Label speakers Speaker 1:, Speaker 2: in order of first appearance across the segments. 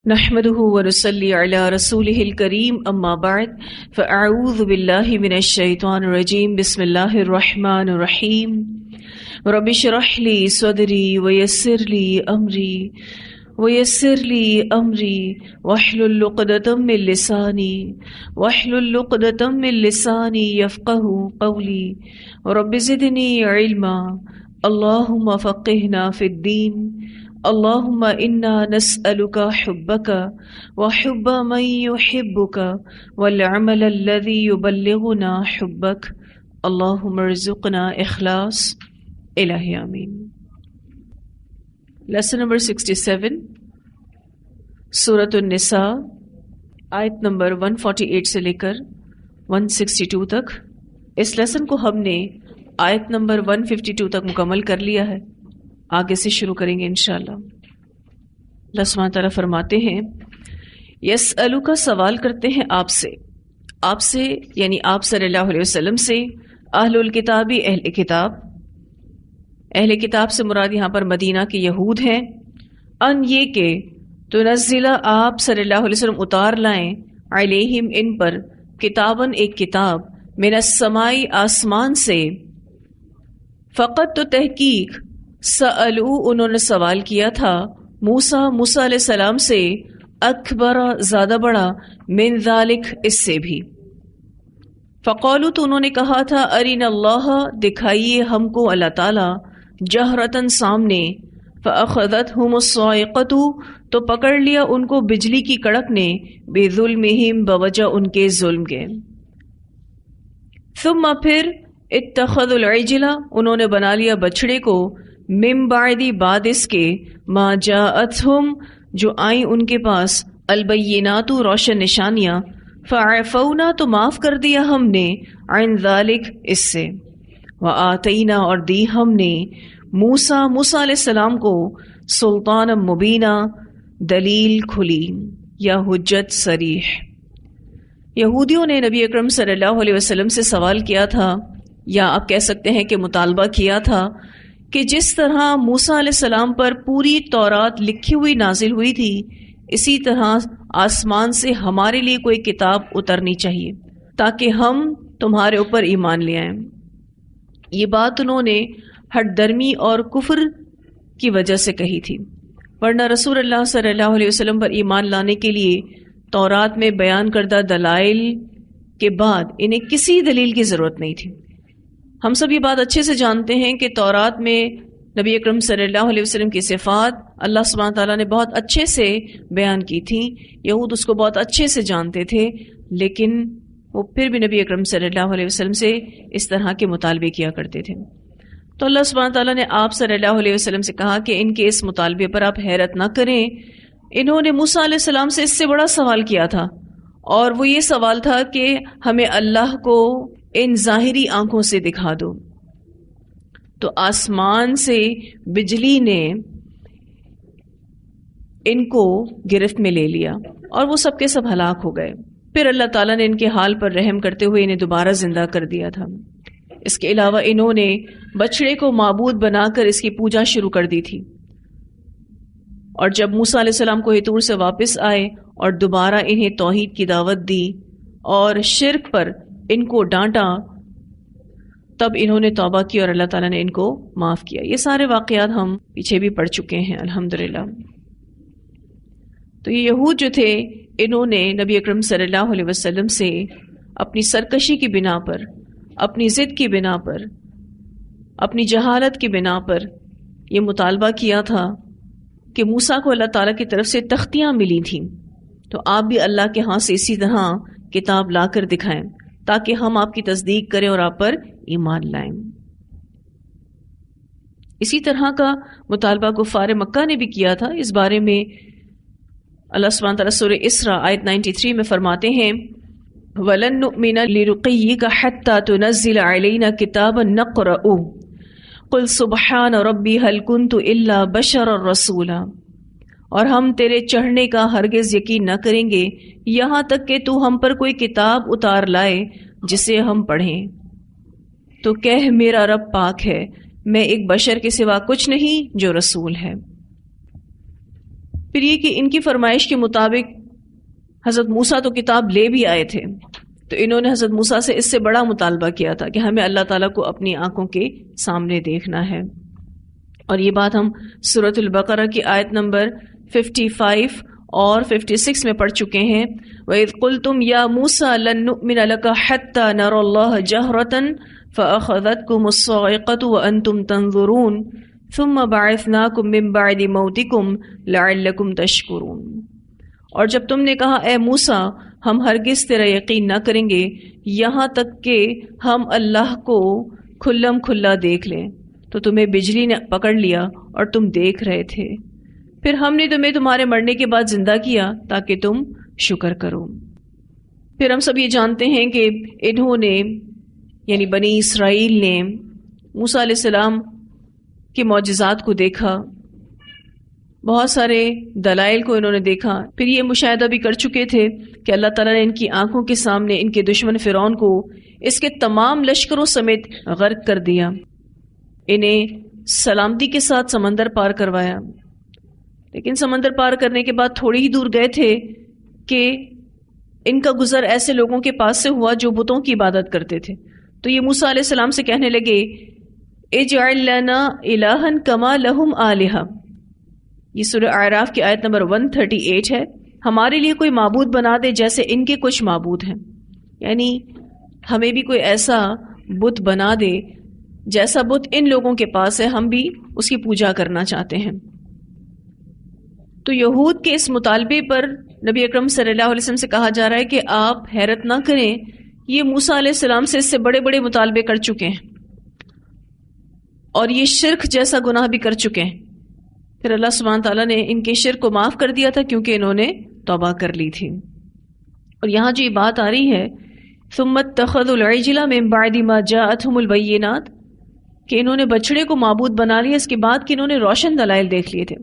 Speaker 1: نحمده ونصلي على رسوله الكريم اما بعد فاعوذ بالله من الشيطان الرجيم بسم الله الرحمن الرحيم رب اشرح لي صدري ويسر لي امري واحلل عقدة من لساني يفقهوا قولي رب زدني علما اللهم فقهنا في الدين اللهم انا نسألك حبك وحب من يحبك والعمل الذي يبلغنا حبك اللهم ارزقنا اخلاص الہی آمین۔ لیسن نمبر 67 سورۃ النساء آیت نمبر 148 سے لے کر 162 تک۔ اس لیسن کو ہم نے آیت نمبر 152 تک مکمل کر لیا ہے، آگے سے شروع کریں گے انشاءاللہ۔ اللہ سبحانہ تعالیٰ فرماتے ہیں یسألوک، سوال کرتے ہیں آپ سے یعنی آپ صلی اللہ علیہ وسلم سے، اہل الکتابی، اہل کتاب سے مراد یہاں پر مدینہ کے یہود ہیں، ان یہ کہ تنزل، آپ صلی اللہ علیہ وسلم اتار لائیں، علیہم ان پر، کتابن ایک کتاب، من السماء آسمان سے، فقط تو تحقیق، سألو انہوں نے سوال کیا تھا، موسیٰ علیہ السلام سے، اکبر زیادہ بڑا، من ذالک اس سے بھی، فقالو تو انہوں نے کہا تھا، ارین اللہ دکھائیے ہم کو اللہ تعالیٰ، جہرتن سامنے، فاخذتہم الصاعقۃ تو پکڑ لیا ان کو بجلی کی کڑک نے، بظلمہم بوجہ ان کے ظلم کے، ثم پھر اتخذوا العجل انہوں نے بنا لیا بچڑے کو، من بعد بعد اس کے، ما جاءتہم جو آئیں ان کے پاس، البینات روشن نشانیاں، فعفونا تو معاف کر دیا ہم نے، عن ذالک اس سے، وآتینا اور دی ہم نے، موسیٰ علیہ السلام کو، سلطان مبینہ دلیل کھلی یا حجت صریح۔ یہودیوں نے نبی اکرم صلی اللہ علیہ وسلم سے سوال کیا تھا، یا آپ کہہ سکتے ہیں کہ مطالبہ کیا تھا، کہ جس طرح موسیٰ علیہ السلام پر پوری تورات لکھی ہوئی نازل ہوئی تھی، اسی طرح آسمان سے ہمارے لیے کوئی کتاب اترنی چاہیے تاکہ ہم تمہارے اوپر ایمان لے آئیں۔ یہ بات انہوں نے ہٹ درمی اور کفر کی وجہ سے کہی تھی، ورنہ رسول اللہ صلی اللہ علیہ وسلم پر ایمان لانے کے لیے تورات میں بیان کردہ دلائل کے بعد انہیں کسی دلیل کی ضرورت نہیں تھی۔ ہم سب یہ بات اچھے سے جانتے ہیں کہ تورات میں نبی اکرم صلی اللہ علیہ وسلم کی صفات اللہ سبحانہ تعالیٰ نے بہت اچھے سے بیان کی تھیں، یہود اس کو بہت اچھے سے جانتے تھے، لیکن وہ پھر بھی نبی اکرم صلی اللہ علیہ وسلم سے اس طرح کے مطالبے کیا کرتے تھے۔ تو اللہ سبحانہ تعالیٰ نے آپ صلی اللہ علیہ وسلم سے کہا کہ ان کے اس مطالبے پر آپ حیرت نہ کریں، انہوں نے موسیٰ علیہ السلام سے اس سے بڑا سوال کیا تھا، اور وہ یہ سوال تھا کہ ہمیں اللہ کو ان ظاہری آنکھوں سے دکھا دو۔ تو آسمان سے بجلی نے ان کو گرفت میں لے لیا اور وہ سب کے سب ہلاک ہو گئے۔ پھر اللہ تعالیٰ نے ان کے حال پر رحم کرتے ہوئے انہیں دوبارہ زندہ کر دیا تھا۔ اس کے علاوہ انہوں نے بچڑے کو معبود بنا کر اس کی پوجا شروع کر دی تھی، اور جب موسیٰ علیہ السلام کوہ طور سے واپس آئے اور دوبارہ انہیں توحید کی دعوت دی اور شرک پر ان کو ڈانٹا، تب انہوں نے توبہ کی اور اللہ تعالیٰ نے ان کو معاف کیا۔ یہ سارے واقعات ہم پیچھے بھی پڑھ چکے ہیں الحمدللہ۔ تو یہ یہود جو تھے، انہوں نے نبی اکرم صلی اللہ علیہ وسلم سے اپنی سرکشی کی بنا پر، اپنی ضد کی بنا پر، اپنی جہالت کی بنا پر یہ مطالبہ کیا تھا کہ موسیٰ کو اللہ تعالیٰ کی طرف سے تختیاں ملی تھیں، تو آپ بھی اللہ کے ہاں سے اسی طرح کتاب لا کر دکھائیں تاکہ ہم آپ کی تصدیق کریں اور آپ پر ایمان لائیں۔ اسی طرح کا مطالبہ کفار مکہ نے بھی کیا تھا۔ اس بارے میں اللہ سبحانہ تعالیٰ سورہ اسراء آیت 93 میں فرماتے ہیں وَلَن نُؤْمِنَ لِرُقِيِّكَ حَتَّى تُنَزِّلَ عَلَيْنَا كِتَابًا نَقْرَؤُهُ قُلْ سُبْحَانَ رَبِّي هَلْ كُنْتُ إِلَّا بَشَرًا رَسُولًا، اور ہم تیرے چڑھنے کا ہرگز یقین نہ کریں گے یہاں تک کہ تو ہم پر کوئی کتاب اتار لائے جسے ہم پڑھیں، تو کہہ میرا رب پاک ہے، میں ایک بشر کے سوا کچھ نہیں جو رسول ہے۔ پھر یہ کہ ان کی فرمائش کے مطابق حضرت موسیٰ تو کتاب لے بھی آئے تھے، تو انہوں نے حضرت موسیٰ سے اس سے بڑا مطالبہ کیا تھا کہ ہمیں اللہ تعالیٰ کو اپنی آنکھوں کے سامنے دیکھنا ہے. اور یہ بات ہم سورۃ البقرہ کی آیت نمبر 55 اور 56 میں پڑھ چکے ہیں. وَإِذْ قُلْتُمْ يَا مُوسَىٰ لَن نُّؤْمِنَ لَكَ حَتَّىٰ نَرَى اللَّهَ جَهْرَةً فَأَخَذَتْكُمُ الصَّاعِقَةُ وَأَنْتُمْ تَنظُرُونَ ثُمَّ بَعَثْنَاكُم مِّن بَعْدِ مَوْتِكُمْ لَعَلَّكُمْ تَشْكُرُونَ. اور جب تم نے کہا اے موسیٰ ہم ہرگز تیرا یقین نہ کریں گے یہاں تک کہ ہم اللہ کو کھلم کھلا دیکھ لیں، تو تمہیں بجلی نے پکڑ لیا اور تم دیکھ رہے تھے، پھر ہم نے تمہیں تمہارے مرنے کے بعد زندہ کیا تاکہ تم شکر کرو. پھر ہم سب یہ جانتے ہیں کہ انہوں نے یعنی بنی اسرائیل نے موسیٰ علیہ السلام کے معجزات کو دیکھا، بہت سارے دلائل کو انہوں نے دیکھا. پھر یہ مشاہدہ بھی کر چکے تھے کہ اللہ تعالیٰ نے ان کی آنکھوں کے سامنے ان کے دشمن فرعون کو اس کے تمام لشکروں سمیت غرق کر دیا، انہیں سلامتی کے ساتھ سمندر پار کروایا. لیکن سمندر پار کرنے کے بعد تھوڑی ہی دور گئے تھے کہ ان کا گزر ایسے لوگوں کے پاس سے ہوا جو بتوں کی عبادت کرتے تھے. تو یہ موسیٰ علیہ السلام سے کہنے لگے اجعل لنا الہا کما لہم آلہہ. یہ سورہ اعراف کی آیت نمبر 138 ہے. ہمارے لیے کوئی معبود بنا دے جیسے ان کے کچھ معبود ہیں، یعنی ہمیں بھی کوئی ایسا بت بنا دے جیسا بت ان لوگوں کے پاس ہے، ہم بھی اس کی پوجا کرنا چاہتے ہیں. تو یہود کے اس مطالبے پر نبی اکرم صلی اللہ علیہ وسلم سے کہا جا رہا ہے کہ آپ حیرت نہ کریں، یہ موسیٰ علیہ السلام سے اس سے بڑے بڑے مطالبے کر چکے ہیں اور یہ شرک جیسا گناہ بھی کر چکے ہیں. پھر اللہ سبحانہ تعالیٰ نے ان کے شرک کو معاف کر دیا تھا کیونکہ انہوں نے توبہ کر لی تھی. اور یہاں جو یہ بات آ رہی ہے ثم اتخذوا العجل من بعد ما جاءتهم البینات، کہ انہوں نے بچڑے کو معبود بنا لیا اس کے بعد کہ انہوں نے روشن دلائل دیکھ لیے تھے.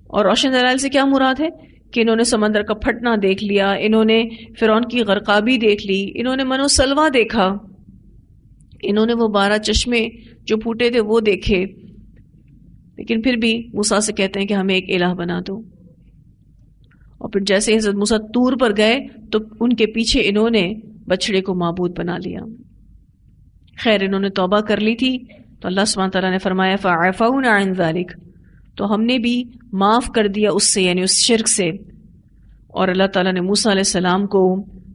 Speaker 1: اور روشن دلائل سے کیا مراد ہے کہ انہوں نے سمندر کا پھٹنا دیکھ لیا، انہوں نے فرعون کی غرقابی دیکھ لی، انہوں نے منو سلوا دیکھا، انہوں نے وہ 12 چشمے جو پھوٹے تھے وہ دیکھے. لیکن پھر بھی موسیٰ سے کہتے ہیں کہ ہمیں ایک الہ بنا دو. اور پھر جیسے حضرت موسیٰ طور پر گئے تو ان کے پیچھے انہوں نے بچڑے کو معبود بنا لیا. خیر انہوں نے توبہ کر لی تھی تو اللہ سبحانہ تعالیٰ نے فرمایا فَعَفَوْنَا عَنْ ذَلِكَ، تو ہم نے بھی معاف کر دیا اس سے، یعنی اس شرک سے. اور اللہ تعالیٰ نے موسیٰ علیہ السلام کو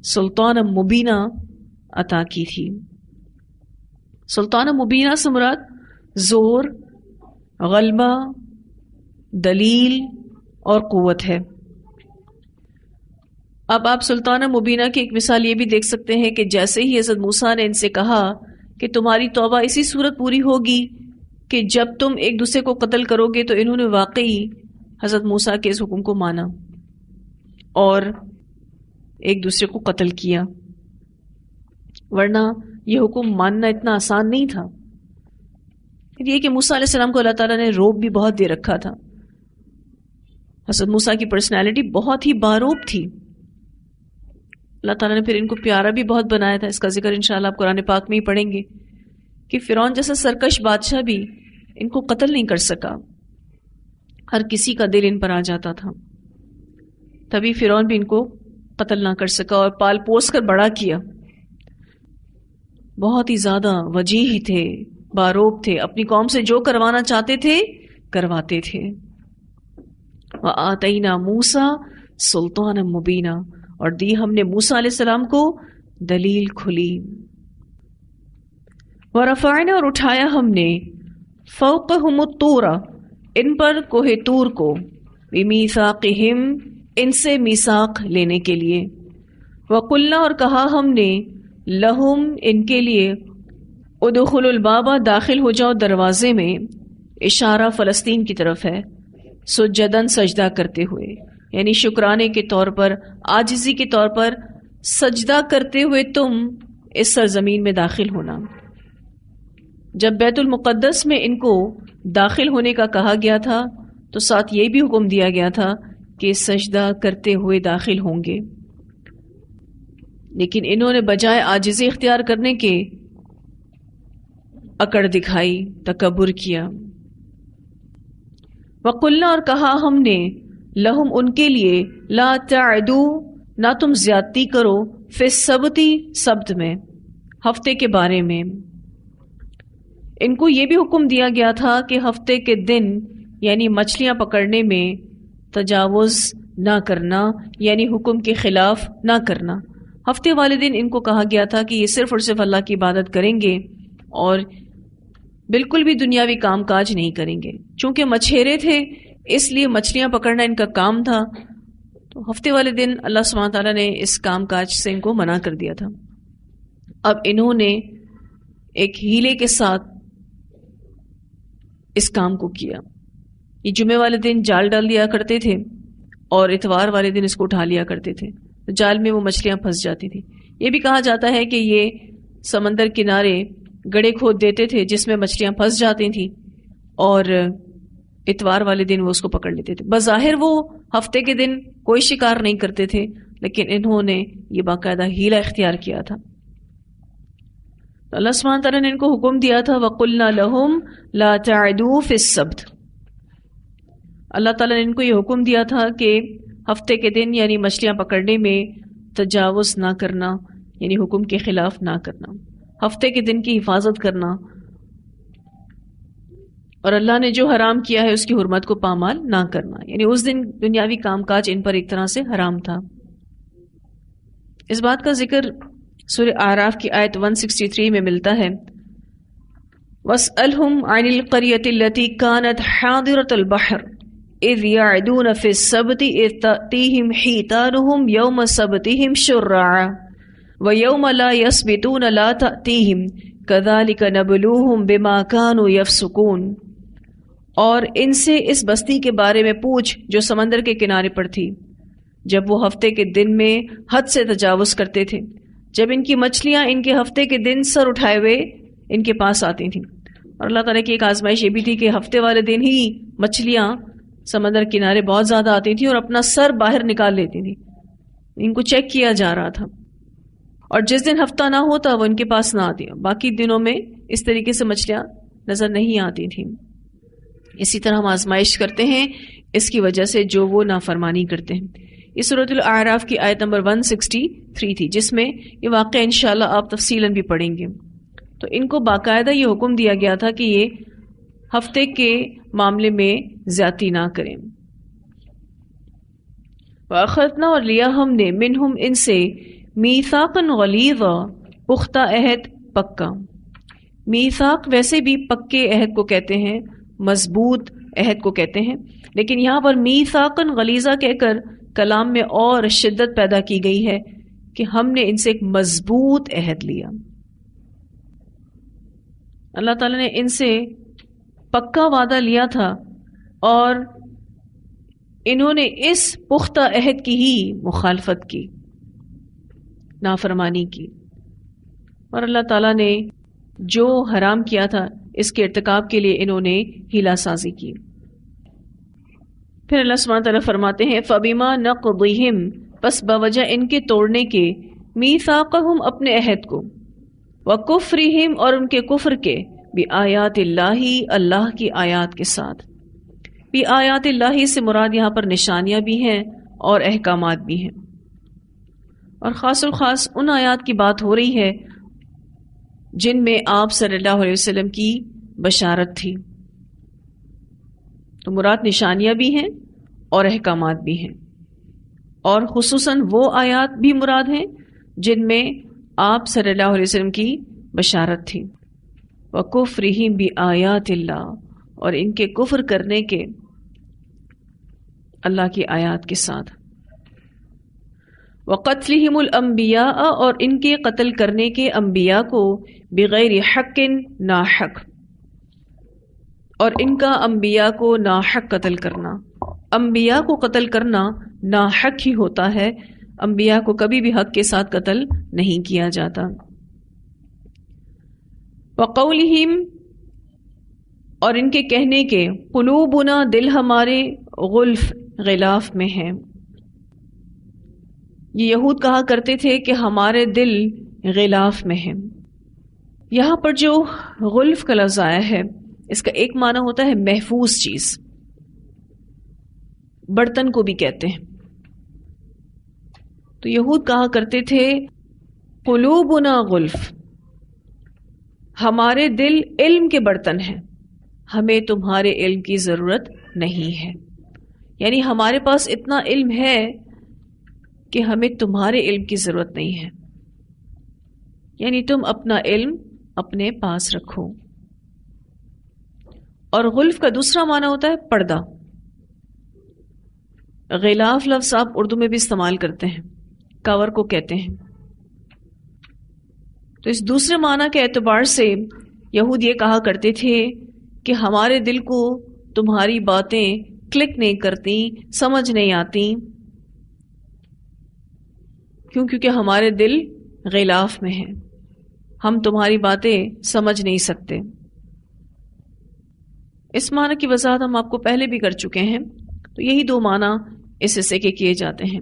Speaker 1: سلطان مبینہ عطا کی تھی. سلطان مبینہ سے مراد زور، غلبہ، دلیل اور قوت ہے. اب آپ سلطانہ مبینہ کی ایک مثال یہ بھی دیکھ سکتے ہیں کہ جیسے ہی حضرت موسیٰ نے ان سے کہا کہ تمہاری توبہ اسی صورت پوری ہوگی کہ جب تم ایک دوسرے کو قتل کرو گے، تو انہوں نے واقعی حضرت موسیٰ کے اس حکم کو مانا اور ایک دوسرے کو قتل کیا. ورنہ یہ حکم ماننا اتنا آسان نہیں تھا. یہ کہ موسیٰ علیہ السلام کو اللہ تعالیٰ نے روب بھی بہت دے رکھا تھا. حضرت موسیٰ کی پرسنالٹی بہت ہی باروب تھی. اللہ تعالیٰ نے پھر ان کو پیارا بھی بہت بنایا تھا. اس کا ذکر انشاءاللہ آپ قرآن پاک میں ہی پڑھیں گے کہ فرعون جیسا سرکش بادشاہ بھی ان کو قتل نہیں کر سکا. ہر کسی کا دل ان پر آ جاتا تھا، تبھی فرعون بھی ان کو قتل نہ کر سکا اور پال پوس کر بڑا کیا. بہت ہی زیادہ وجیح تھے، باروب تھے، اپنی قوم سے جو کروانا چاہتے تھے کرواتے تھے. وَآتَيْنَا مُوسَىٰ سُلْطَانًا مُبِينًا، اور دی ہم نے موسیٰ علیہ السلام کو دلیل کھلی. وَرَفَعْنَا، اور اٹھایا ہم نے فَوْقَهُمُ الطُّورَ، ان پر کوہ طور کو، بِمِيثَاقِهِمْ، ان سے میثاق لینے کے لیے. وَقُلْنَا، اور کہا ہم نے، لہم، ان کے لیے، ادخلوا الباب، داخل ہو جاؤ دروازے میں، اشارہ فلسطین کی طرف ہے، سجدن، سجدہ کرتے ہوئے، یعنی شکرانے کے طور پر، عاجزی کے طور پر سجدہ کرتے ہوئے تم اس سرزمین میں داخل ہونا. جب بیت المقدس میں ان کو داخل ہونے کا کہا گیا تھا تو ساتھ یہ بھی حکم دیا گیا تھا کہ سجدہ کرتے ہوئے داخل ہوں گے. لیکن انہوں نے بجائے عاجزی اختیار کرنے کے اکڑ دکھائی، تکبر کیا. وَقُلْنَا، اور کہا ہم نے، لہم ان کے لیے، لا تعدو نہ تم زیادتی کرو، فی السبتی سبت میں، ہفتے کے بارے میں۔ ان کو یہ بھی حکم دیا گیا تھا کہ ہفتے کے دن یعنی مچھلیاں پکڑنے میں تجاوز نہ کرنا، یعنی حکم کے خلاف نہ کرنا۔ ہفتے والے دن ان کو کہا گیا تھا کہ یہ صرف اور صرف اللہ کی عبادت کریں گے اور بالکل بھی دنیاوی کام کاج نہیں کریں گے۔ چونکہ مچھیرے تھے اس لیے مچھلیاں پکڑنا ان کا کام تھا، تو ہفتے والے دن اللہ سبحانہ تعالیٰ نے اس کام کاج سے ان کو منع کر دیا تھا۔ اب انہوں نے ایک ہیلے کے ساتھ اس کام کو کیا۔ یہ جمعے والے دن جال ڈال دیا کرتے تھے اور اتوار والے دن اس کو اٹھا لیا کرتے تھے، تو جال میں وہ مچھلیاں پھنس جاتی تھی۔ یہ بھی کہا جاتا ہے کہ یہ سمندر کنارے گڑھے کھود دیتے تھے جس میں مچھلیاں پھنس جاتی تھیں اور اتوار والے دن وہ اس کو پکڑ لیتے تھے۔ بظاہر وہ ہفتے کے دن کوئی شکار نہیں کرتے تھے، لیکن انہوں نے یہ باقاعدہ ہیلہ اختیار کیا تھا۔ اللہ سبحانہ تعالیٰ نے ان کو حکم دیا تھا وَقُلْنَا لَهُمْ لَا تَعْدُوا فِي السَّبْتِ۔ اللہ تعالیٰ نے ان کو یہ حکم دیا تھا کہ ہفتے کے دن یعنی مچھلیاں پکڑنے میں تجاوز نہ کرنا، یعنی حکم کے خلاف نہ کرنا، ہفتے کے دن کی حفاظت کرنا، اور اللہ نے جو حرام کیا ہے اس کی حرمت کو پامال نہ کرنا، یعنی اس دن دنیاوی کام کاج ان پر ایک طرح سے حرام تھا۔ اس بات کا ذکر سورہ اعراف کی آیت 163 میں ملتا ہے، وَاسْأَلْهُمْ عَنِ الْقَرْيَةِ الَّتِي كَانَتْ حَاضِرَةَ الْبَحْرِ إِذْ يَعْدُونَ فِي السَّبْتِ إِذْ تَأْتِيهِمْ حِيتَانُهُمْ يَوْمَ سَبْتِهِمْ شُرَّعًا وَيَوْمَ لَا يَسْبِتُونَ لَا تَأْتِيهِمْ كَذَلِكَ نَبْلُوهُمْ بِمَا كَانُوا يَفْسُقُونَ۔ اور ان سے اس بستی کے بارے میں پوچھ جو سمندر کے کنارے پر تھی، جب وہ ہفتے کے دن میں حد سے تجاوز کرتے تھے، جب ان کی مچھلیاں ان کے ہفتے کے دن سر اٹھائے ہوئے ان کے پاس آتی تھیں۔ اور اللہ تعالیٰ کی ایک آزمائش یہ بھی تھی کہ ہفتے والے دن ہی مچھلیاں سمندر کنارے بہت زیادہ آتی تھیں اور اپنا سر باہر نکال لیتی تھیں، ان کو چیک کیا جا رہا تھا، اور جس دن ہفتہ نہ ہوتا وہ ان کے پاس نہ آتی، باقی دنوں میں اس طریقے سے مچھلیاں نظر نہیں آتی تھیں۔ اسی طرح ہم آزمائش کرتے ہیں اس کی وجہ سے جو وہ نافرمانی کرتے ہیں۔ یہ سورۃ الاعراف کی آیت نمبر 163 تھی، جس میں یہ واقعہ انشاءاللہ آپ تفصیلاً بھی پڑھیں گے۔ تو ان کو باقاعدہ یہ حکم دیا گیا تھا کہ یہ ہفتے کے معاملے میں زیادتی نہ کریں۔ وَأَخَذْنَا اور لیا ہم نے منہم ان سے میثاقاً غلیظا پختہ عہد پکا۔ میثاق ویسے بھی پکے عہد کو کہتے ہیں، مضبوط عہد کو کہتے ہیں، لیکن یہاں پر میثاقاً غلیظا کہہ کر کلام میں اور شدت پیدا کی گئی ہے کہ ہم نے ان سے ایک مضبوط عہد لیا۔ اللہ تعالیٰ نے ان سے پکا وعدہ لیا تھا اور انہوں نے اس پختہ عہد کی ہی مخالفت کی، نافرمانی کی، اور اللہ تعالیٰ نے جو حرام کیا تھا اس کے ارتکاب کے لیے انہوں نے ہیلہ سازی کی۔ پھر اللہ سبحانہ تعالیٰ فرماتے ہیں فَبِمَا نَقْضِهِمْ پس بوجہ ان کے توڑنے کے، میثاقہم اپنے عہد کو، وَكُفْرِهِمْ اور ان کے کفر کے، بِآیاتِ اللہ اللہ کی آیات کے ساتھ۔ بِآیاتِ اللہ سے مراد یہاں پر نشانیاں بھی ہیں اور احکامات بھی ہیں، اور خاص الخاص ان آیات کی بات ہو رہی ہے جن میں آپ صلی اللہ علیہ وسلم کی بشارت تھی۔ تو مراد نشانیاں بھی ہیں اور احکامات بھی ہیں، اور خصوصاً وہ آیات بھی مراد ہیں جن میں آپ صلی اللہ علیہ وسلم کی بشارت تھی۔ وَكُفْرِهِمْ بِآيَاتِ اللَّهِ اور ان کے کفر کرنے کے اللہ کی آیات کے ساتھ۔ وَقَتْلِهِمُ الْأَنْبِيَاءَ اور ان کے قتل کرنے کے انبیاء کو، بغیر حق ناحق، اور ان کا انبیاء کو ناحق قتل کرنا۔ انبیاء کو قتل کرنا ناحق ہی ہوتا ہے، انبیاء کو کبھی بھی حق کے ساتھ قتل نہیں کیا جاتا۔ وَقَوْلِهِمْ اور ان کے کہنے کے، قلوبنا دل ہمارے، غلف غلاف میں ہیں۔ یہ یہود کہا کرتے تھے کہ ہمارے دل غلاف میں ہیں۔ یہاں پر جو غلف کا لفظ آیا ہے اس کا ایک معنی ہوتا ہے محفوظ چیز، برتن کو بھی کہتے ہیں. تو یہود کہا کرتے تھے قلوبنا غلف، ہمارے دل علم کے برتن ہیں، ہمیں تمہارے علم کی ضرورت نہیں ہے. یعنی ہمارے پاس اتنا علم ہے کہ ہمیں تمہارے علم کی ضرورت نہیں ہے. یعنی تم اپنا علم اپنے پاس رکھو. اور غلف کا دوسرا معنی ہوتا ہے پردہ. غلاف لفظ آپ اردو میں بھی استعمال کرتے ہیں، کور کو کہتے ہیں. تو اس دوسرے معنی کے اعتبار سے یہود یہ کہا کرتے تھے کہ ہمارے دل کو تمہاری باتیں کلک نہیں کرتی، سمجھ نہیں آتی. کیونکہ ہمارے دل غلاف میں ہیں، ہم تمہاری باتیں سمجھ نہیں سکتے. اس معنی کی وضاحت ہم آپ کو پہلے بھی کر چکے ہیں. تو یہی دو معنی اس حصے کے کیے جاتے ہیں.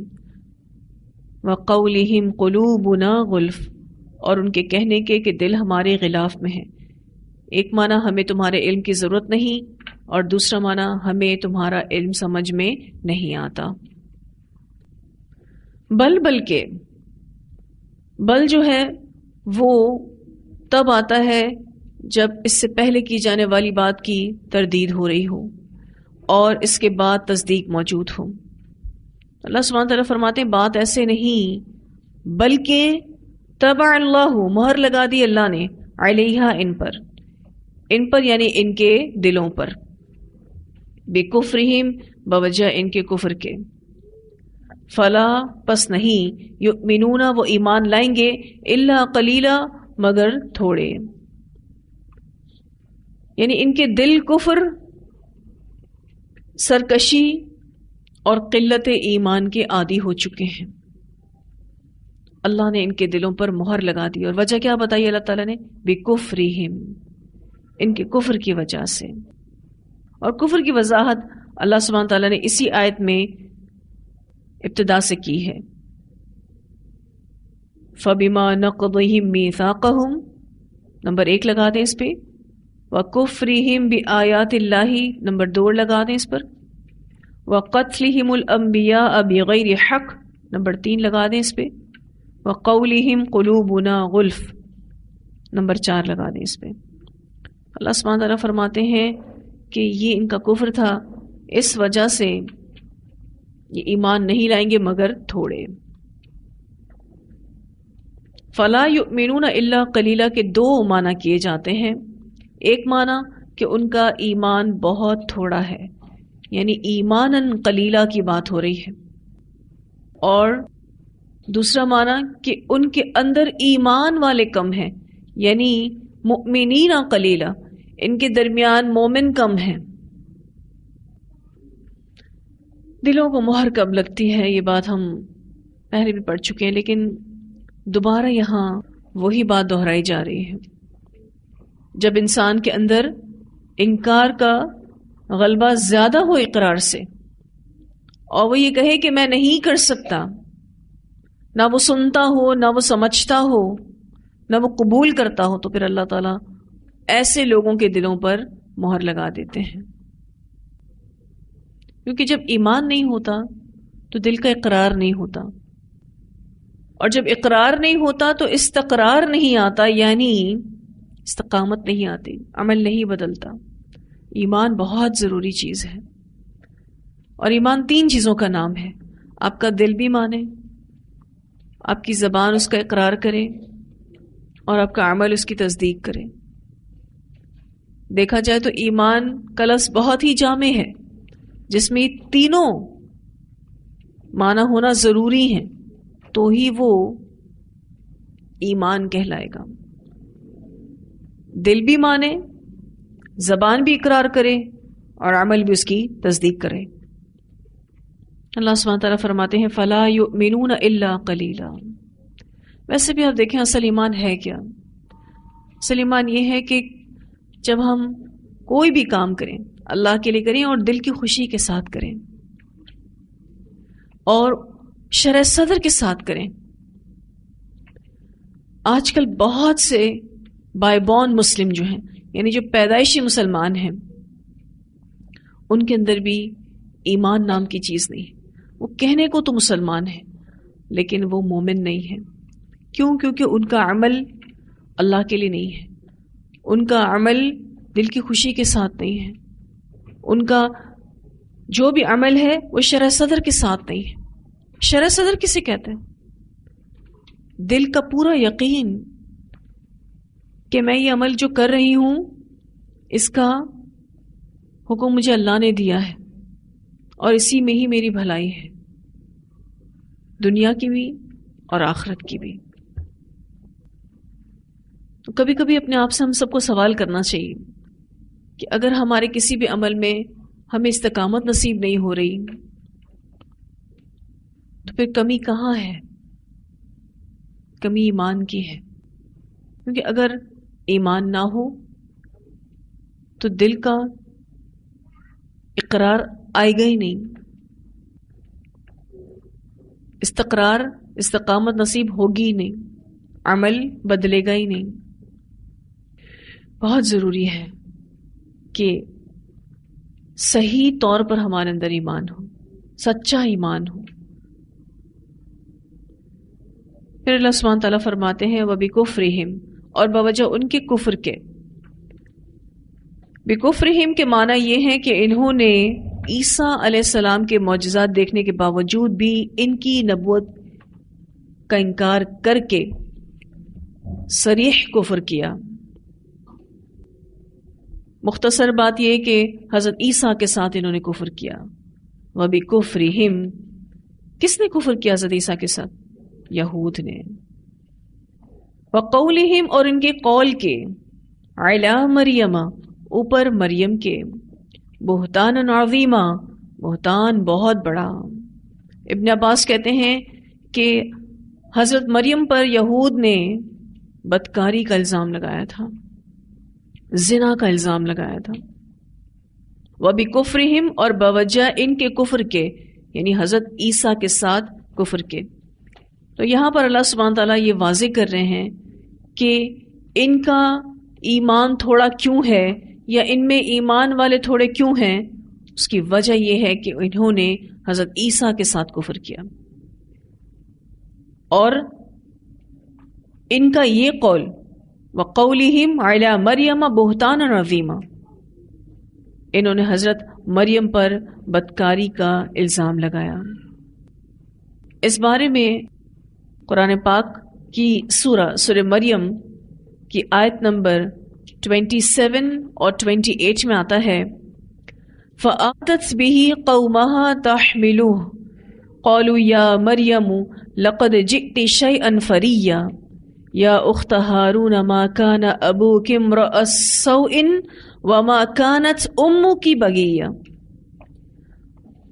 Speaker 1: وَقَوْلِهِمْ قُلُوبُنَا غُلْفٌ، اور ان کے کہنے کے کہ دل ہمارے غلاف میں ہے. ایک معنی ہمیں تمہارے علم کی ضرورت نہیں، اور دوسرا معنی ہمیں تمہارا علم سمجھ میں نہیں آتا. بلکہ بل جو ہے وہ تب آتا ہے جب اس سے پہلے کی جانے والی بات کی تردید ہو رہی ہو اور اس کے بعد تصدیق موجود ہو. اللہ سبحانہ تعالیٰ فرماتے ہیں بات ایسے نہیں، بلکہ طبع اللہ، مہر لگا دی اللہ نے، علیہا، ان پر یعنی ان کے دلوں پر، بکفرہم، بوجہ ان کے کفر کے. فلا، پس نہیں، یؤمنون، وہ ایمان لائیں گے، الا قلیلا، مگر تھوڑے. یعنی ان کے دل کفر، سرکشی اور قلت ایمان کے عادی ہو چکے ہیں. اللہ نے ان کے دلوں پر مہر لگا دی. اور وجہ کیا بتائی اللہ تعالیٰ نے؟ بکفرہم، ان کے کفر کی وجہ سے. اور کفر کی وضاحت اللہ سبحانہ تعالیٰ نے اسی آیت میں ابتدا سے کی ہے. فَبِمَا نَقْضِهِمْ مِيثَاقَهُمْ، نمبر 1 لگا دیں اس پہ. وَكُفْرِهِمْ بِآيَاتِ اللَّهِ، نمبر 2 لگا دیں اس پر. وَقَتْلِهِمُ الْأَنْبِيَاءَ بِغَيْرِ حَقٍ، نمبر 3 لگا دیں اس پہ. وَقَوْلِهِمْ قُلُوبُنَا غُلْفٌ، نمبر 4 لگا دیں اس پہ. اللہ سبحانہ تعالیٰ فرماتے ہیں کہ یہ ان کا کفر تھا، اس وجہ سے یہ ایمان نہیں لائیں گے مگر تھوڑے. فلا یؤمنون الا قلیلا کے 2 معنی کیے جاتے ہیں. ایک معنی کہ ان کا ایمان بہت تھوڑا ہے، یعنی ایماناً قلیلا کی بات ہو رہی ہے. اور دوسرا معنی کہ ان کے اندر ایمان والے کم ہیں، یعنی مؤمنین قلیلا، ان کے درمیان مومن کم ہیں. دلوں کو مہر کب لگتی ہے یہ بات ہم پہلے بھی پڑھ چکے ہیں، لیکن دوبارہ یہاں وہی بات دہرائی جا رہی ہے. جب انسان کے اندر انکار کا غلبہ زیادہ ہو اقرار سے، اور وہ یہ کہے کہ میں نہیں کر سکتا، نہ وہ سنتا ہو، نہ وہ سمجھتا ہو، نہ وہ قبول کرتا ہو، تو پھر اللہ تعالیٰ ایسے لوگوں کے دلوں پر مہر لگا دیتے ہیں. کیونکہ جب ایمان نہیں ہوتا تو دل کا اقرار نہیں ہوتا، اور جب اقرار نہیں ہوتا تو استقرار نہیں آتا، یعنی استقامت نہیں آتی، عمل نہیں بدلتا. ایمان بہت ضروری چیز ہے، اور ایمان 3 چیزوں کا نام ہے. آپ کا دل بھی مانے، آپ کی زبان اس کا اقرار کرے، اور آپ کا عمل اس کی تصدیق کرے. دیکھا جائے تو ایمان کا لفظ بہت ہی جامع ہے، جس میں تینوں معنی ہونا ضروری ہیں، تو ہی وہ ایمان کہلائے گا. دل بھی مانے، زبان بھی اقرار کرے، اور عمل بھی اس کی تصدیق کرے. اللہ سبحانہ تعالیٰ فرماتے ہیں فَلَا يُؤْمِنُونَ إِلَّا قَلِيلًا. ویسے بھی آپ دیکھیں اصل ایمان ہے کیا؟ اصل ایمان یہ ہے کہ جب ہم کوئی بھی کام کریں اللہ کے لیے کریں، اور دل کی خوشی کے ساتھ کریں، اور شرح صدر کے ساتھ کریں. آج کل بہت سے بائی بورن مسلم جو ہیں، یعنی جو پیدائشی مسلمان ہیں، ان کے اندر بھی ایمان نام کی چیز نہیں. وہ کہنے کو تو مسلمان ہے لیکن وہ مومن نہیں ہے. کیوں؟ کیونکہ ان کا عمل اللہ کے لیے نہیں ہے، ان کا عمل دل کی خوشی کے ساتھ نہیں ہے، ان کا جو بھی عمل ہے وہ شرح صدر کے ساتھ نہیں ہے. شرح صدر کسے کہتے ہیں؟ دل کا پورا یقین کہ میں یہ عمل جو کر رہی ہوں اس کا حکم مجھے اللہ نے دیا ہے اور اسی میں ہی میری بھلائی ہے، دنیا کی بھی اور آخرت کی بھی. تو کبھی کبھی اپنے آپ سے ہم سب کو سوال کرنا چاہیے کہ اگر ہمارے کسی بھی عمل میں ہمیں استقامت نصیب نہیں ہو رہی تو پھر کمی کہاں ہے؟ کمی ایمان کی ہے. کیونکہ اگر ایمان نہ ہو تو دل کا اقرار آئے گا ہی نہیں، استقرار استقامت نصیب ہوگی ہی نہیں، عمل بدلے گا ہی نہیں. بہت ضروری ہے کہ صحیح طور پر ہمارے اندر ایمان ہو، سچا ایمان ہو. پھر اللہ سبحانہ تعالیٰ فرماتے ہیں وَبِكُفْرِهِمْ، اور بوجہ ان کے کفر کے. بِكُفْرِهِمْ کے معنی یہ ہے کہ انہوں نے عیسیٰ علیہ السلام کے معجزات دیکھنے کے باوجود بھی ان کی نبوت کا انکار کر کے صریح کفر کیا. مختصر بات یہ کہ حضرت عیسیٰ کے ساتھ انہوں نے کفر کیا. وَبِكُفْرِهِمْ، کس نے کفر کیا حضرت عیسیٰ کے ساتھ؟ یہود نے. وَقَوْلِهِمْ، اور ان کے قول کے، عَلَى مریم، اوپر مریم کے، بہتان عظیمہ، بہتان بہت بڑا. ابن عباس کہتے ہیں کہ حضرت مریم پر یہود نے بدکاری کا الزام لگایا تھا، زنا کا الزام لگایا تھا. وَبِكُفْرِهِمْ، اور بوجہ ان کے کفر کے، یعنی حضرت عیسیٰ کے ساتھ کفر کے. تو یہاں پر اللہ سبحانہ تعالیٰ یہ واضح کر رہے ہیں کہ ان کا ایمان تھوڑا کیوں ہے یا ان میں ایمان والے تھوڑے کیوں ہیں. اس کی وجہ یہ ہے کہ انہوں نے حضرت عیسیٰ کے ساتھ کفر کیا. اور ان کا یہ قول وَقَوْلِهِمْ عَلَى مَرْيَمَ بُهْتَانًا عَظِيمًا، انہوں نے حضرت مریم پر بدکاری کا الزام لگایا. اس بارے میں قرآن پاک کی سورہ مریم کی آیت نمبر 27 اور 28 میں آتا ہے فَآتَتْ بِهِ قَوْمَهَا تَحْمِلُهُ قَالُوا يَا مَرْيَمُ لَقَدْ جِئْتِ شَيْئًا فَرِيًّا يَا أُخْتَ هَارُونَ مَا كَانَ أَبُوكِ امْرَأَ سَوْءٍ وَمَا كَانَتْ أُمُّكِ بَغِيًّا.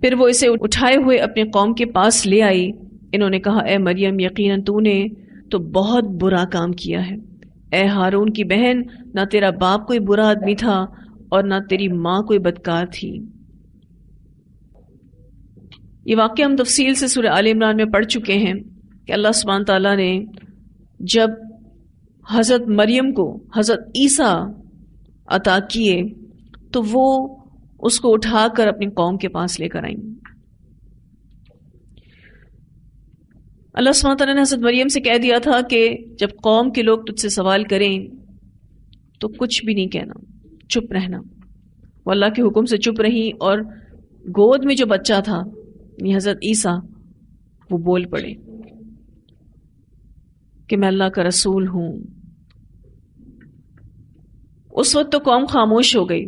Speaker 1: پھر وہ اسے اٹھائے ہوئے اپنے قوم کے پاس لے آئی. انہوں نے کہا اے مریم یقیناً تو نے تو بہت برا کام کیا ہے. اے ہارون کی بہن، نہ تیرا باپ کوئی برا آدمی تھا اور نہ تیری ماں کوئی بدکار تھی. یہ واقعہ ہم تفصیل سے سورہ آل عمران میں پڑھ چکے ہیں کہ اللہ سبحانہ تعالیٰ نے جب حضرت مریم کو حضرت عیسیٰ عطا کیے تو وہ اس کو اٹھا کر اپنی قوم کے پاس لے کر آئیں. اللہ سبحانہ تعالیٰ نے حضرت مریم سے کہہ دیا تھا کہ جب قوم کے لوگ تجھ سے سوال کریں تو کچھ بھی نہیں کہنا، چپ رہنا. وہ اللہ کے حکم سے چپ رہی اور گود میں جو بچہ تھا یعنی حضرت عیسیٰ وہ بول پڑے کہ میں اللہ کا رسول ہوں. اس وقت تو قوم خاموش ہو گئی،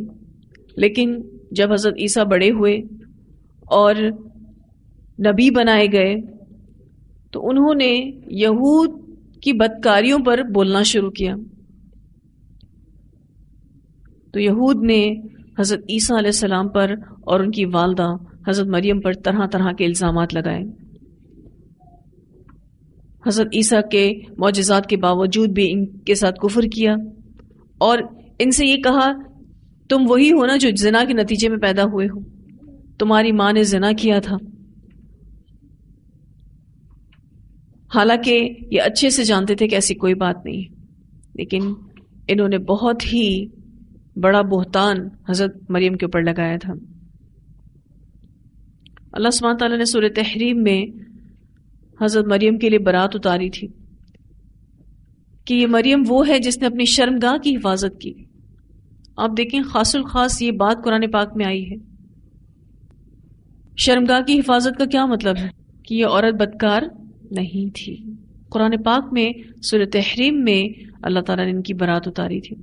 Speaker 1: لیکن جب حضرت عیسیٰ بڑے ہوئے اور نبی بنائے گئے تو انہوں نے یہود کی بدکاریوں پر بولنا شروع کیا. تو یہود نے حضرت عیسیٰ علیہ السلام پر اور ان کی والدہ حضرت مریم پر طرح طرح کے الزامات لگائے. حضرت عیسیٰ کے معجزات کے باوجود بھی ان کے ساتھ کفر کیا اور ان سے یہ کہا تم وہی ہو نا جو زنا کے نتیجے میں پیدا ہوئے ہو، تمہاری ماں نے زنا کیا تھا. حالانکہ یہ اچھے سے جانتے تھے کہ ایسی کوئی بات نہیں، لیکن انہوں نے بہت ہی بڑا بہتان حضرت مریم کے اوپر لگایا تھا. اللہ سبحانہ تعالیٰ نے سورہ تحریم میں حضرت مریم کے لیے برات اتاری تھی کہ یہ مریم وہ ہے جس نے اپنی شرمگاہ کی حفاظت کی. آپ دیکھیں خاص الخاص یہ بات قرآن پاک میں آئی ہے. شرمگاہ کی حفاظت کا کیا مطلب ہے؟ کہ یہ عورت بدکار نہیں تھی. قرآن پاک میں سورہ تحریم میں اللہ تعالیٰ نے ان کی برات اتاری تھی.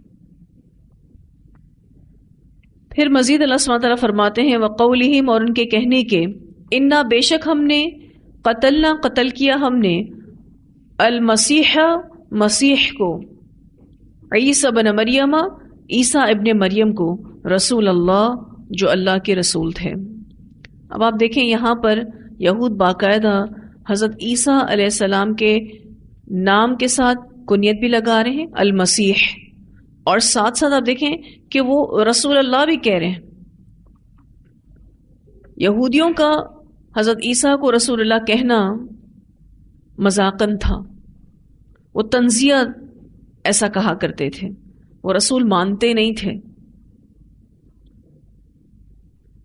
Speaker 1: پھر مزید اللہ سبحانہ تعالیٰ فرماتے ہیں وَقَوْلِهِمْ، اور ان کے کہنے کے، اِنَّا بے شک ہم نے، قتلنا قتل کیا ہم نے، المسیح مسیح کو، عیسیٰ بن مریم عیسیٰ ابن مریم کو، رسول اللہ جو اللہ کے رسول تھے. اب آپ دیکھیں یہاں پر یہود باقاعدہ حضرت عیسیٰ علیہ السلام کے نام کے ساتھ کنیت بھی لگا رہے ہیں المسیح، اور ساتھ ساتھ آپ دیکھیں کہ وہ رسول اللہ بھی کہہ رہے ہیں. یہودیوں کا حضرت عیسیٰ کو رسول اللہ کہنا مذاقن تھا. وہ تنزیہ ایسا کہا کرتے تھے، وہ رسول مانتے نہیں تھے.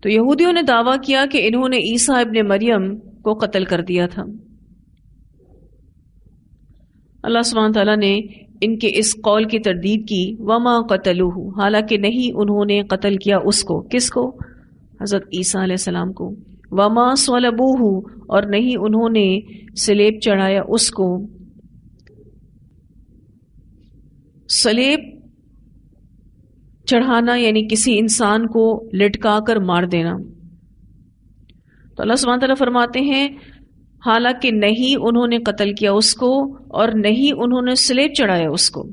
Speaker 1: تو یہودیوں نے دعویٰ کیا کہ انہوں نے عیسیٰ ابن مریم کو قتل کر دیا تھا. اللہ سبحانہ تعالیٰ نے ان کے اس قول کی تردید کی، وما قتلوہ، حالانکہ نہیں انہوں نے قتل کیا اس کو. کس کو؟ حضرت عیسیٰ علیہ السلام کو. وما صلبوہ، اور نہیں انہوں نے صلیب چڑھایا اس کو. صلیب چڑھانا یعنی کسی انسان کو لٹکا کر مار دینا. تو اللہ سبحانہ تعالیٰ فرماتے ہیں حالانکہ نہیں انہوں نے قتل کیا اس کو اور نہیں انہوں نے صلیب چڑھایا اس کو،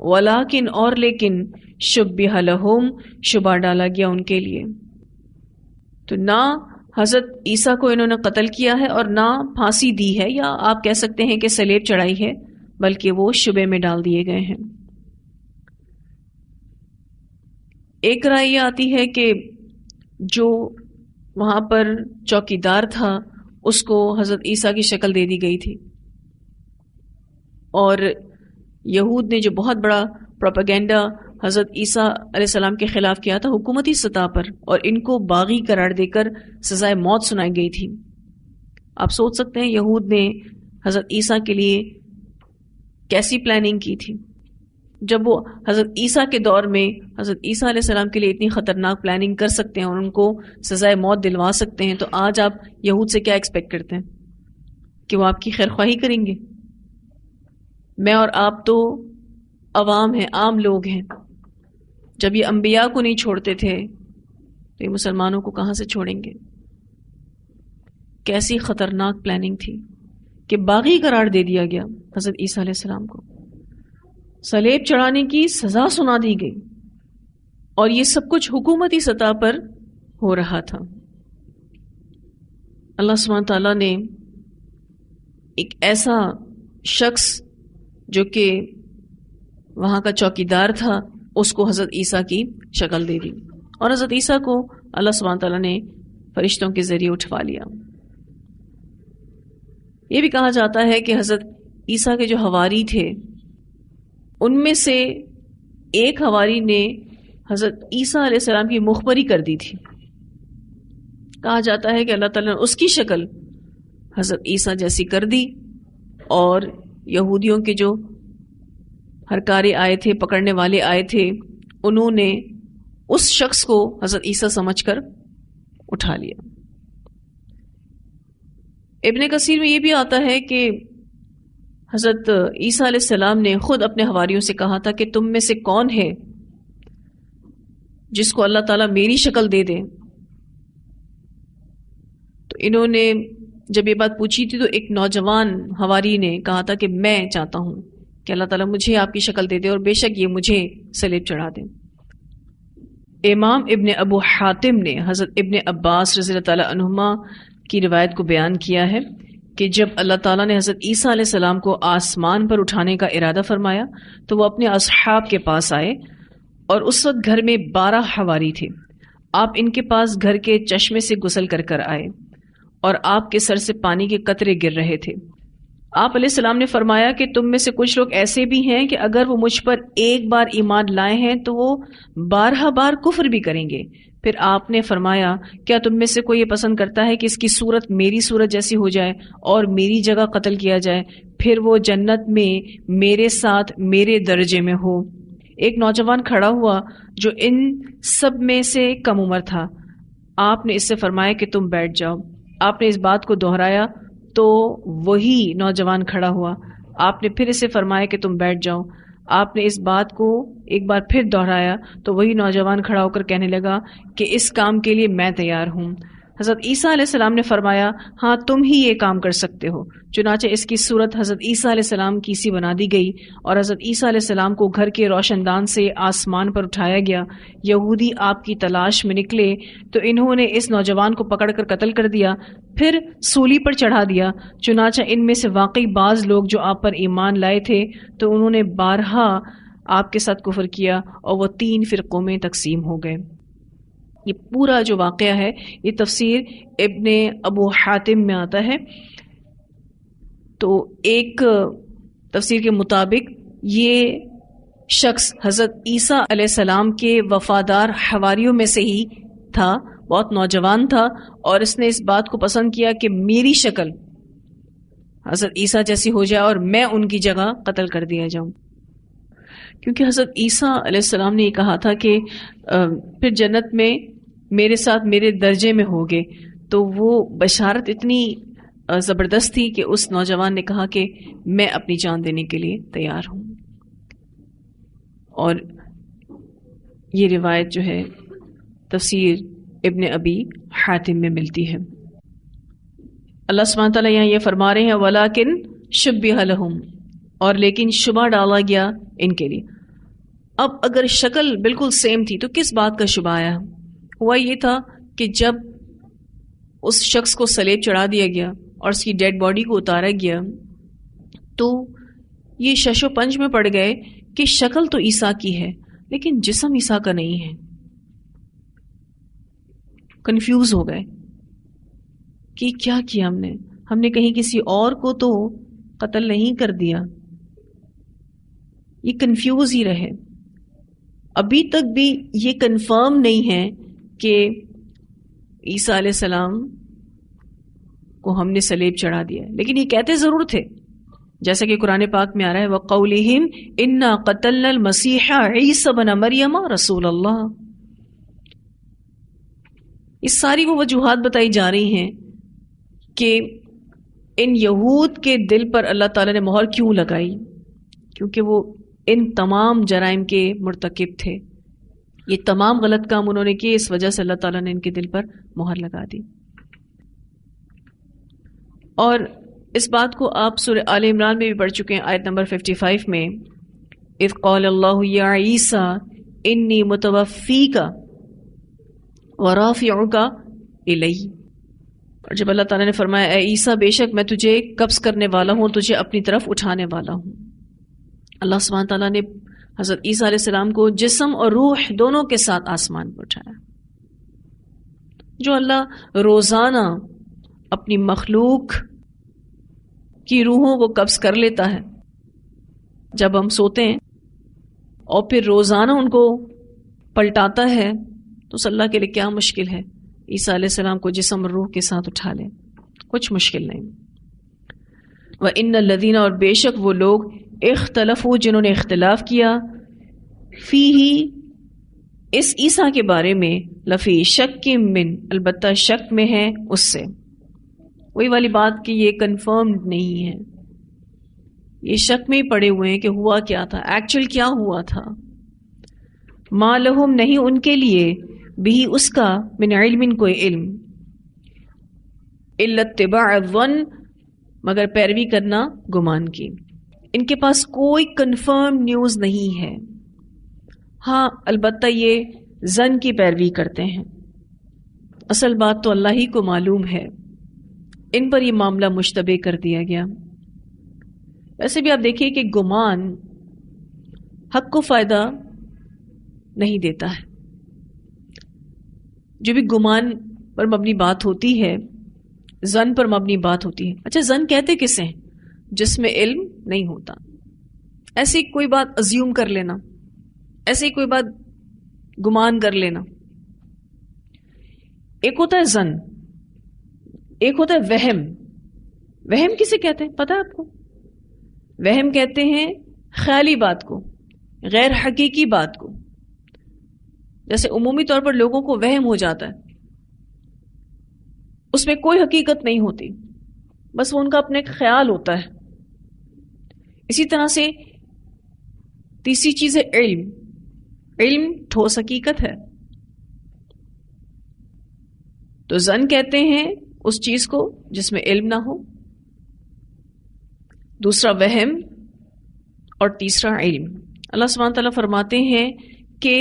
Speaker 1: ولیکن، اور لیکن، شبہ لہم، شبہ ڈالا گیا ان کے لیے. تو نہ حضرت عیسیٰ کو انہوں نے قتل کیا ہے اور نہ پھانسی دی ہے، یا آپ کہہ سکتے ہیں کہ صلیب چڑھائی ہے، بلکہ وہ شبے میں ڈال دیے گئے ہیں. ایک رائے یہ آتی ہے کہ جو وہاں پر چوکیدار تھا اس کو حضرت عیسیٰ کی شکل دے دی گئی تھی، اور یہود نے جو بہت بڑا پروپیگنڈا حضرت عیسیٰ علیہ السلام کے خلاف کیا تھا حکومتی سطح پر، اور ان کو باغی قرار دے کر سزائے موت سنائی گئی تھی. آپ سوچ سکتے ہیں یہود نے حضرت عیسیٰ کے لیے کیسی پلاننگ کی تھی. جب وہ حضرت عیسیٰ کے دور میں حضرت عیسیٰ علیہ السلام کے لیے اتنی خطرناک پلاننگ کر سکتے ہیں اور ان کو سزائے موت دلوا سکتے ہیں، تو آج آپ یہود سے کیا ایکسپیکٹ کرتے ہیں؟ کہ وہ آپ کی خیر خواہی کریں گے؟ میں اور آپ تو عوام ہیں، عام لوگ ہیں. جب یہ انبیاء کو نہیں چھوڑتے تھے تو یہ مسلمانوں کو کہاں سے چھوڑیں گے؟ کیسی خطرناک پلاننگ تھی کہ باغی قرار دے دیا گیا حضرت عیسیٰ علیہ السلام کو، صلیب چڑھانے کی سزا سنا دی گئی، اور یہ سب کچھ حکومتی سطح پر ہو رہا تھا. اللہ سبحانہ تعالیٰ نے ایک ایسا شخص جو کہ وہاں کا چوکیدار تھا اس کو حضرت عیسیٰ کی شکل دے دی، اور حضرت عیسیٰ کو اللہ سبحانہ تعالیٰ نے فرشتوں کے ذریعے اٹھوا لیا. یہ بھی کہا جاتا ہے کہ حضرت عیسیٰ کے جو حواری تھے ان میں سے ایک حواری نے حضرت عیسیٰ علیہ السلام کی مخبری کر دی تھی. کہا جاتا ہے کہ اللہ تعالیٰ نے اس کی شکل حضرت عیسیٰ جیسی کر دی، اور یہودیوں کے جو ہرکارے آئے تھے، پکڑنے والے آئے تھے، انہوں نے اس شخص کو حضرت عیسیٰ سمجھ کر اٹھا لیا. ابن کثیر میں یہ بھی آتا ہے کہ حضرت عیسیٰ علیہ السلام نے خود اپنے حواریوں سے کہا تھا کہ تم میں سے کون ہے جس کو اللہ تعالیٰ میری شکل دے دے. تو انہوں نے جب یہ بات پوچھی تھی تو ایک نوجوان حواری نے کہا تھا کہ میں چاہتا ہوں کہ اللہ تعالیٰ مجھے آپ کی شکل دے دے، اور بے شک یہ مجھے صلیب چڑھا دے. امام ابن ابو حاتم نے حضرت ابن عباس رضی اللہ تعالیٰ عنہما کی روایت کو بیان کیا ہے کہ جب اللہ تعالیٰ نے حضرت عیسیٰ علیہ السلام کو آسمان پر اٹھانے کا ارادہ فرمایا تو وہ اپنے اصحاب کے پاس آئے، اور اس وقت گھر میں 12 حواری تھے. آپ ان کے پاس گھر کے چشمے سے غسل کر کر آئے، اور آپ کے سر سے پانی کے قطرے گر رہے تھے. آپ علیہ السلام نے فرمایا کہ تم میں سے کچھ لوگ ایسے بھی ہیں کہ اگر وہ مجھ پر ایک بار ایمان لائے ہیں تو وہ 12 بار کفر بھی کریں گے، پھر آپ نے فرمایا کیا تم میں سے کوئی یہ پسند کرتا ہے کہ اس کی صورت میری صورت جیسی ہو جائے اور میری جگہ قتل کیا جائے، پھر وہ جنت میں میرے ساتھ میرے درجے میں ہو؟ ایک نوجوان کھڑا ہوا جو ان سب میں سے کم عمر تھا. آپ نے اس سے فرمایا کہ تم بیٹھ جاؤ. آپ نے اس بات کو دہرایا تو وہی نوجوان کھڑا ہوا. آپ نے پھر اسے فرمایا کہ تم بیٹھ جاؤ. آپ نے اس بات کو ایک بار پھر دہرایا تو وہی نوجوان کھڑا ہو کر کہنے لگا کہ اس کام کے لیے میں تیار ہوں. حضرت عیسیٰ علیہ السلام نے فرمایا ہاں تم ہی یہ کام کر سکتے ہو. چنانچہ اس کی صورت حضرت عیسیٰ علیہ السلام کی سی بنا دی گئی اور حضرت عیسیٰ علیہ السلام کو گھر کے روشن دان سے آسمان پر اٹھایا گیا. یہودی آپ کی تلاش میں نکلے تو انہوں نے اس نوجوان کو پکڑ کر قتل کر دیا، پھر سولی پر چڑھا دیا. چنانچہ ان میں سے واقعی بعض لوگ جو آپ پر ایمان لائے تھے تو انہوں نے بارہا آپ کے ساتھ کفر کیا اور وہ 3 فرقوں میں تقسیم ہو گئے. یہ پورا جو واقعہ ہے یہ تفسیر ابن ابو حاتم میں آتا ہے. تو ایک تفسیر کے مطابق یہ شخص حضرت عیسیٰ علیہ السلام کے وفادار حواریوں میں سے ہی تھا، بہت نوجوان تھا، اور اس نے اس بات کو پسند کیا کہ میری شکل حضرت عیسیٰ جیسی ہو جائے اور میں ان کی جگہ قتل کر دیا جاؤں. کیونکہ حضرت عیسیٰ علیہ السلام نے یہ کہا تھا کہ پھر جنت میں میرے ساتھ میرے درجے میں ہوگے، تو وہ بشارت اتنی زبردست تھی کہ اس نوجوان نے کہا کہ میں اپنی جان دینے کے لیے تیار ہوں. اور یہ روایت جو ہے تفسیر ابن ابی حاتم میں ملتی ہے. اللہ سبحانہ تعالیٰ یہاں یہ فرما رہے ہیں وَلَكِنْ شُبِّهَ لَهُمْ، اور لیکن شبہ ڈالا گیا ان کے لیے. اب اگر شکل بالکل سیم تھی تو کس بات کا شبہ آیا؟ ہوا یہ تھا کہ جب اس شخص کو صلیب چڑھا دیا گیا اور اس کی ڈیڈ باڈی کو اتارا گیا تو یہ شش و پنج میں پڑ گئے کہ شکل تو عیسیٰ کی ہے لیکن جسم عیسیٰ کا نہیں ہے. کنفیوز ہو گئے کہ کیا کیا ہم نے کہیں کسی اور کو تو قتل نہیں کر دیا. یہ کنفیوز ہی رہے. ابھی تک بھی یہ کنفرم نہیں ہے کہ عیسیٰ علیہ السلام کو ہم نے صلیب چڑھا دیا، لیکن یہ کہتے ضرور تھے، جیسا کہ قرآن پاک میں آ رہا ہے وَقَوْلِهِمْ إِنَّا قَتَلْنَا الْمَسِيحَ عِيسَى بْنَ مَرْيَمَ رَسُولَ اللَّهِ. اس ساری وہ وجوہات بتائی جا رہی ہیں کہ ان یہود کے دل پر اللہ تعالیٰ نے مہر کیوں لگائی، کیونکہ وہ ان تمام جرائم کے مرتکب تھے. یہ تمام غلط کام انہوں نے کیے، اس وجہ سے اللہ تعالیٰ نے ان کے دل پر مہر لگا دی. اور اس بات کو آپ سورہ آل عمران میں بھی پڑھ چکے ہیں، آیت نمبر 55 میں اذ قال اللہ یا عیسیٰ انی متوفیک ورافعک الی. اور جب اللہ تعالیٰ نے فرمایا اے عیسیٰ بے شک میں تجھے قبض کرنے والا ہوں، تجھے اپنی طرف اٹھانے والا ہوں. اللہ سبحانہ تعالیٰ نے حضرت عیسیٰ علیہ السلام کو جسم اور روح دونوں کے ساتھ آسمان پر اٹھایا. جو اللہ روزانہ اپنی مخلوق کی روحوں کو قبض کر لیتا ہے جب ہم سوتے ہیں اور پھر روزانہ ان کو پلٹاتا ہے، تو اس اللہ کے لیے کیا مشکل ہے عیسیٰ علیہ السلام کو جسم اور روح کے ساتھ اٹھا لیں؟ کچھ مشکل نہیں. وَإِنَّ الَّذِينَ، اور بے شک وہ لوگ اختلفوا جنہوں نے اختلاف کیا، فیہ اس عیسیٰ کے بارے میں، لفی شک من البتہ شک میں ہے اس سے. وہی والی بات کہ یہ کنفرم نہیں ہے، یہ شک میں ہی پڑے ہوئے ہیں کہ ہوا کیا تھا، ایکچوئل کیا ہوا تھا. ما لہم نہیں ان کے لیے، بھی اس کا، من علم کوئی علم، الا اتباع الظن مگر پیروی کرنا گمان کی. ان کے پاس کوئی کنفرم نیوز نہیں ہے. ہاں البتہ یہ ظن کی پیروی کرتے ہیں، اصل بات تو اللہ ہی کو معلوم ہے. ان پر یہ معاملہ مشتبہ کر دیا گیا. ویسے بھی آپ دیکھیے کہ گمان حق کو فائدہ نہیں دیتا ہے. جو بھی گمان پر مبنی بات ہوتی ہے، ظن پر مبنی بات ہوتی ہے. اچھا ظن کہتے کسے ہیں؟ جس میں علم نہیں ہوتا. ایسی کوئی بات ازیوم کر لینا، ایسی کوئی بات گمان کر لینا، ایک ہوتا ہے زن، ایک ہوتا ہے وہم. وہم کسے کہتے ہیں پتہ ہے آپ کو؟ وہم کہتے ہیں خیالی بات کو، غیر حقیقی بات کو. جیسے عمومی طور پر لوگوں کو وہم ہو جاتا ہے، اس میں کوئی حقیقت نہیں ہوتی، بس وہ ان کا اپنا ایک خیال ہوتا ہے. اسی طرح سے تیسری چیز ہے علم. علم ٹھوس حقیقت ہے. تو زن کہتے ہیں اس چیز کو جس میں علم نہ ہو، دوسرا وہم، اور تیسرا علم. اللہ سبحانہ تعالیٰ فرماتے ہیں کہ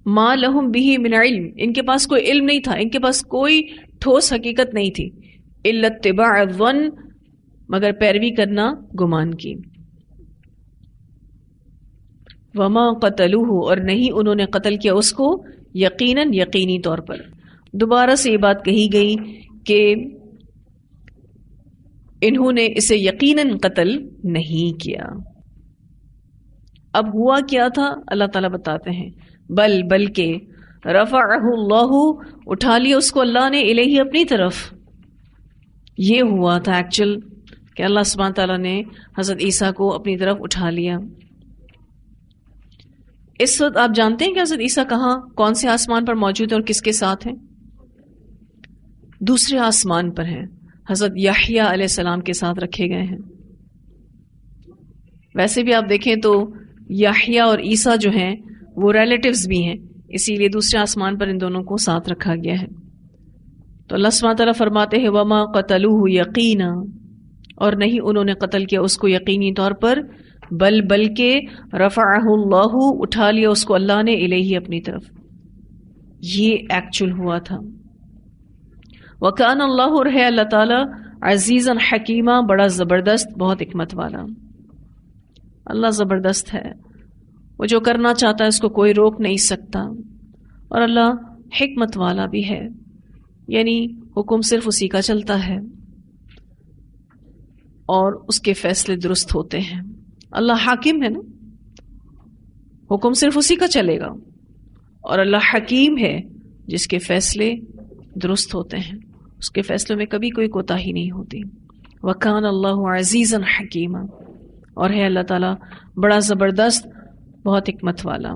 Speaker 1: ما لہم بہ من علم، ان کے پاس کوئی علم نہیں تھا، ان کے پاس کوئی ٹھوس حقیقت نہیں تھی، الا اتباع الظن، مگر پیروی کرنا گمان کی. وما قتلوہ، اور نہیں انہوں نے قتل کیا اس کو، یقیناً یقینی طور پر. دوبارہ سے یہ بات کہی گئی کہ انہوں نے اسے یقیناً قتل نہیں کیا. اب ہوا کیا تھا اللہ تعالیٰ بتاتے ہیں، بلکہ رفعہ اللہ، اٹھا لیا اس کو اللہ نے، الیہ اپنی طرف. یہ ہوا تھا ایکچوئل کہ اللہ سبحانہ تعالیٰ نے حضرت عیسیٰ کو اپنی طرف اٹھا لیا. اس وقت آپ جانتے ہیں کہ حضرت عیسیٰ کہاں، کون سے آسمان پر موجود ہیں اور کس کے ساتھ ہیں؟ دوسرے آسمان پر ہیں، حضرت یحییٰ علیہ السلام کے ساتھ رکھے گئے ہیں. ویسے بھی آپ دیکھیں تو یحییٰ اور عیسیٰ جو ہیں وہ ریلیٹیوز بھی ہیں، اسی لیے دوسرے آسمان پر ان دونوں کو ساتھ رکھا گیا ہے. تو اللہ سبحانہ تعالیٰ فرماتے ہیں وما قتلوہ یقینا، اور نہیں انہوں نے قتل کیا اس کو یقینی طور پر، بلکہ رفعہ اللہ، اٹھا لیا اس کو اللہ نے، الیہ اپنی طرف. یہ ایکچوئل ہوا تھا. وکان اللہ، اور ہے اللہ تعالیٰ، عزیزا حکیما، بڑا زبردست، بہت حکمت والا. اللہ زبردست ہے، وہ جو کرنا چاہتا ہے اس کو کوئی روک نہیں سکتا. اور اللہ حکمت والا بھی ہے، یعنی حکم صرف اسی کا چلتا ہے اور اس کے فیصلے درست ہوتے ہیں. اللہ حاکم ہے نا، حکم صرف اسی کا چلے گا. اور اللہ حکیم ہے جس کے فیصلے درست ہوتے ہیں، اس کے فیصلوں میں کبھی کوئی کوتاہی نہیں ہوتی. وکان اللہ عزیزا حکیما، اور ہے اللہ تعالیٰ بڑا زبردست، بہت حکمت والا.